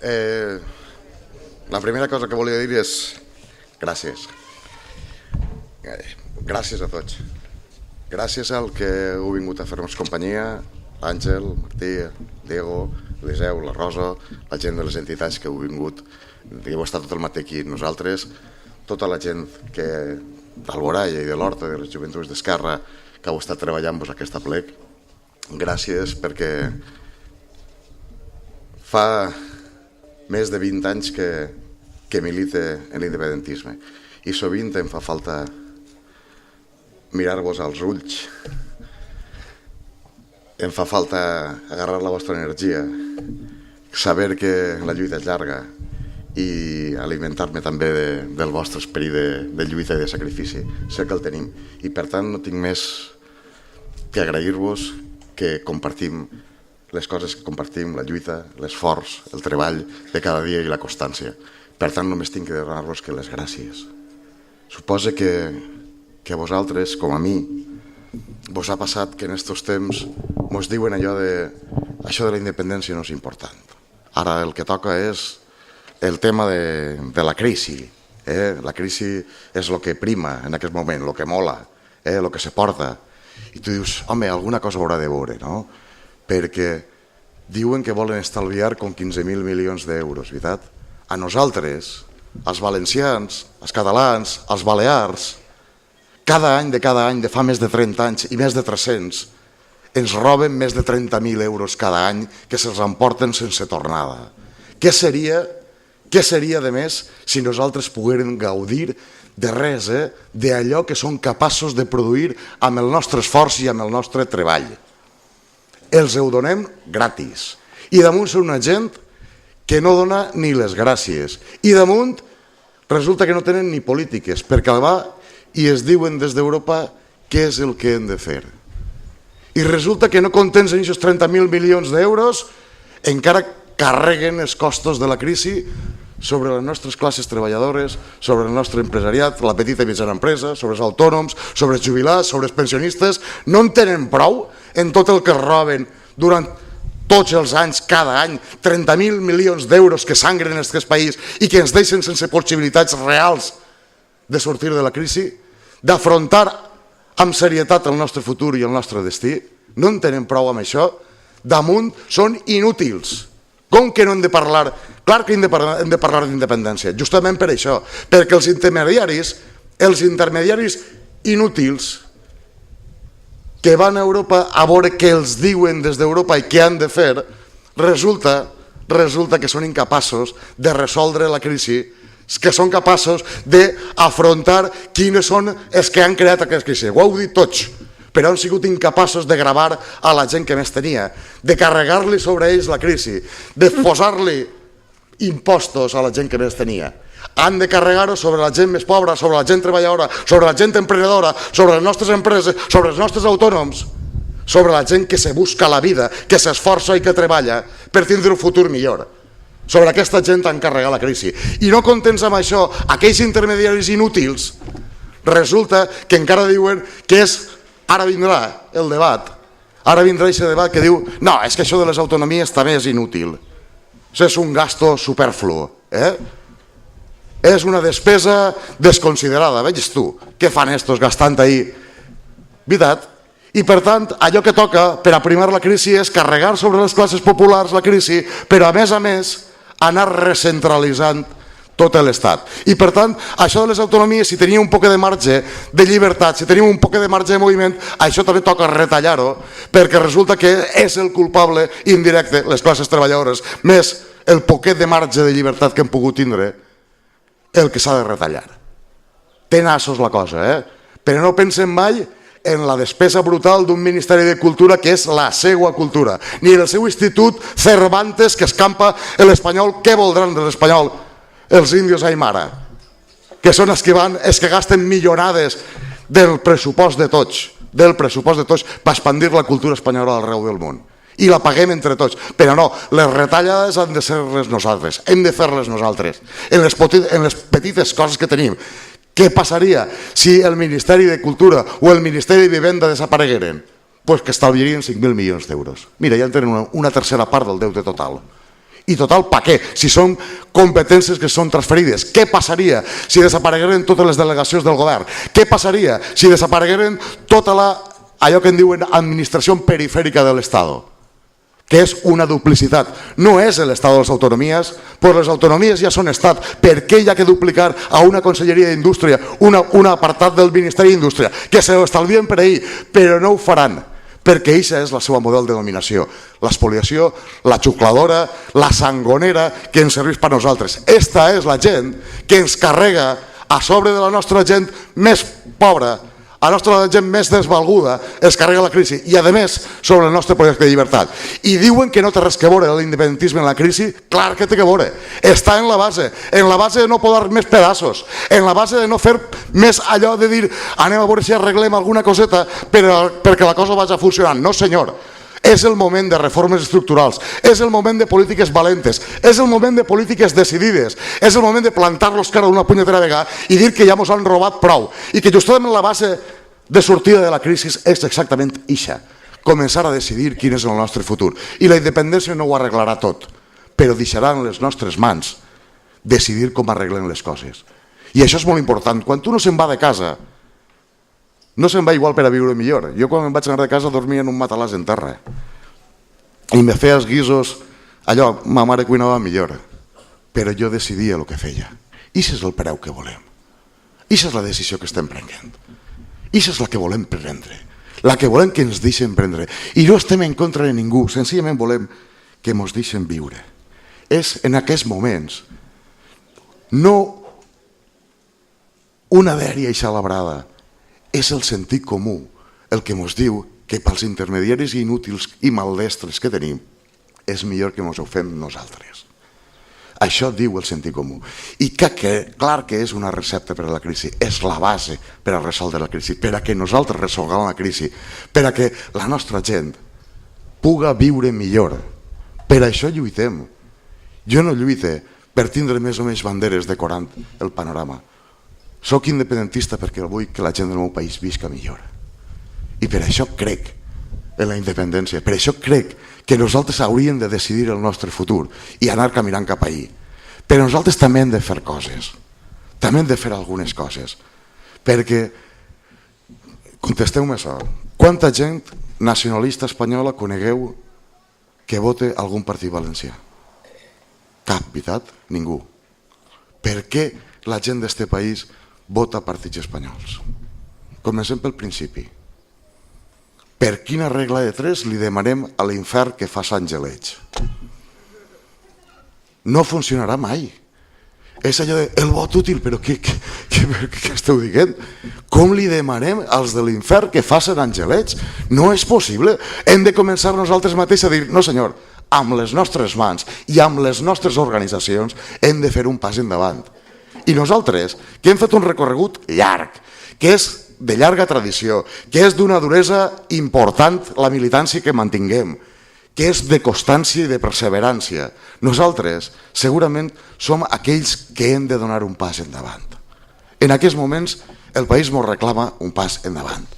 La primera cosa que volia dir és gràcies. Gràcies a tots. Gràcies al que heu vingut a fer-nos companyia, l'Àngel, Martí, Diego, l'Eliseu, la Rosa, la gent de les entitats que heu vingut, que heu estat tot el matí aquí, nosaltres, tota la gent que d'Alboraya i de l'Horta, de les Joventuts d'Esquerra, que heu estat treballant-vos aquesta plec. Gràcies perquè fa més de 20 anys que milite en l'independentisme i sovint em fa falta mirar-vos als ulls, em fa falta agarrar la vostra energia, saber que la lluita és llarga i alimentar-me també del vostre esperit de lluita i de sacrifici. Sé que el tenim i per tant no tinc més que agrair-vos que compartim les coses que compartim, la lluita, l'esforç, el treball de cada dia i la constància. Per tant, només tinc que donar-vos que les gràcies. Suposa que a vosaltres, com a mi, vos ha passat que en aquests temps mos diuen allò de això de la independència no és important. Ara el que toca és el tema de la crisi. La crisi és el que prima en aquest moment, el que mola, el que se porta. I tu dius, home, alguna cosa haurà de veure, no? Perquè diuen que volen estalviar com 15.000 milions d'euros, veritat? A nosaltres, als valencians, als catalans, als balears, cada any de fa més de 30 anys i més de 300, ens roben més de 30.000 euros cada any que se'ls emporten sense tornada. Què seria de més si nosaltres poguérem gaudir de res, d'allò que som capaços de produir amb el nostre esforç i amb el nostre treball? Els ho donem gratis. I damunt són una gent que no dona ni les gràcies. I damunt resulta que no tenen ni polítiques, perquè va i es diuen des d'Europa què és el que hem de fer. I resulta que no contents en aquests 30.000 milions d'euros, encara carreguen els costos de la crisi sobre les nostres classes treballadores, sobre el nostre empresariat, la petita i mitjana empresa, sobre els autònoms, sobre els jubilats, sobre els pensionistes. No en tenen prou en tot el que roben durant tots els anys, cada any, 30.000 milions d'euros que sangren en aquest país i que ens deixen sense possibilitats reals de sortir de la crisi, d'afrontar amb serietat el nostre futur i el nostre destí. No en tenen prou amb això. Damunt són inútils. Com que no hem de parlar? Clar que hem de parlar d'independència, justament per això, perquè els intermediaris inútils que van a Europa a veure què els diuen des d'Europa i què han de fer, resulta que són incapaços de resoldre la crisi, que són capaços d'afrontar quines són els que han creat aquesta crisi. Ho heu dit tots, però han sigut incapaços de gravar a la gent que més tenia, de carregar-li sobre ells la crisi, de posar-li impostos a la gent que més tenia. Han de carregar-ho sobre la gent més pobra, sobre la gent treballadora, sobre la gent emprenedora, sobre les nostres empreses, sobre els nostres autònoms, sobre la gent que se busca la vida, que s'esforça i que treballa per tindre un futur millor. Sobre aquesta gent han carregat la crisi. I no contents amb això, aquells intermediaris inútils, resulta que encara diuen que és... Ara vindrà el debat, ara vindrà aquest debat que diu no, és que això de les autonomies també és inútil. Això és un gasto superflu. És una despesa desconsiderada. Veges tu, què fan estos gastant ahí? Veritat? I per tant, allò que toca per aprimar la crisi és carregar sobre les classes populars la crisi, però a més, anar recentralitzant tot l'Estat. I per tant, això de les autonomies, si tenia un poc de marge de llibertat, si tenia un poc de marge de moviment, això també toca retallar-ho, perquè resulta que és el culpable indirecte, les classes treballadores, més el poquet de marge de llibertat que hem pogut tindre, el que s'ha de retallar. Té nassos la cosa, però no pensem mai en la despesa brutal d'un Ministeri de Cultura que és la seva cultura, ni en el seu institut Cervantes que escampa l'espanyol. Què voldran de l'espanyol els índios aimara, que són els que gasten milionades del pressupost de tots per expandir la cultura espanyola arreu del món, i la paguem entre tots. Però no, les retallades han de ser-les nosaltres, hem de fer-les nosaltres en les petites coses que tenim. Què passaria si el Ministeri de Cultura o el Ministeri de Vivenda desaparegueren? Pues que estalviarien 5.000 milions d'euros. Mira, ja en tenen una tercera part del deute total. I total, per què? Si són competències que són transferides. Què passaria si desaparegueren totes les delegacions del govern? Què passaria si desaparegueren tota allò que en diuen administració perifèrica de l'Estat? Que és una duplicitat. No és l'Estat de les autonomies, però les autonomies ja són Estat. Per què hi ha que duplicar a una conselleria d'Indústria, un apartat del Ministeri d'Indústria, que se ho estalvien per ahir, però no ho faran? Perquè això és la seva model de dominació. L'espoliació, la xucladora, la sangonera que ens serveix per nosaltres. Esta és la gent que ens carrega a sobre de la nostra gent més pobra, a la nostra gent més desvalguda, es carrega la crisi i, a més, sobre el nostre projecte de llibertat. I diuen que no té res que veure l'independentisme en la crisi. Clar que té que veure. Està en la base de no podar més pedaços, en la base de no fer més allò de dir anem a veure si arreglem alguna coseta perquè la cosa vagi funcionant. No, senyor. És el moment de reformes estructurals, és el moment de polítiques valentes, és el moment de polítiques decidides, és el moment de plantar-los cara d'una punyetera vegada i dir que ja ens han robat prou i que justament la base de sortida de la crisi és exactament ixa, començar a decidir quin és el nostre futur. I la independència no ho arreglarà tot, però deixarà en les nostres mans decidir com arreglen les coses. I això és molt important. Quan tu no se'n va de casa, no se'n va igual per a viure millor. Jo quan em vaig anar de casa dormia en un matalàs en terra i me feia els guisos, allò, ma mare cuinava millor, però jo decidia el que feia. I això és el preu que volem. I això és la decisió que estem prenent. I això és la que volem prendre, la que volem que ens deixen prendre. I no estem en contra de ningú, senzillament volem que ens deixen viure. És en aquests moments no una dèria i labrada, és el sentit comú el que ens diu que pels intermediaris inútils i maldestres que tenim és millor que ens ho fem nosaltres. Això diu el sentit comú. I clar que és una recepta per a la crisi, és la base per a resoldre la crisi, per a que nosaltres resolguem la crisi, per a que la nostra gent puga viure millor. Per això lluitem. Jo no lluite per tindre més o menys banderes decorant el panorama. Soc independentista perquè vull que la gent del meu país visca millor. I per això crec en la independència, per això crec que nosaltres hauríem de decidir el nostre futur i anar caminant cap ahí. Però nosaltres també hem de fer coses, també hem de fer algunes coses, perquè, contesteu-me això, quanta gent nacionalista espanyola conegueu que vote algun partit valencià? Cap, veritat? Ningú. Per què la gent d'este país vota partits espanyols? Comencem pel principi. Per quina regla de 3 li demanem a l'infern que fa Sant Geleix? No funcionarà mai. És allò de el vot útil, però què esteu dient? Com li demanem als de l'infern que facin angelets? No és possible. Hem de començar nosaltres mateixos a dir, no senyor, amb les nostres mans i amb les nostres organitzacions hem de fer un pas endavant. I nosaltres, que hem fet un recorregut llarg, que és de llarga tradició, que és d'una duresa important la militància que mantinguem, que és de constància i de perseverància, nosaltres segurament som aquells que hem de donar un pas endavant. En aquests moments el país ens reclama un pas endavant.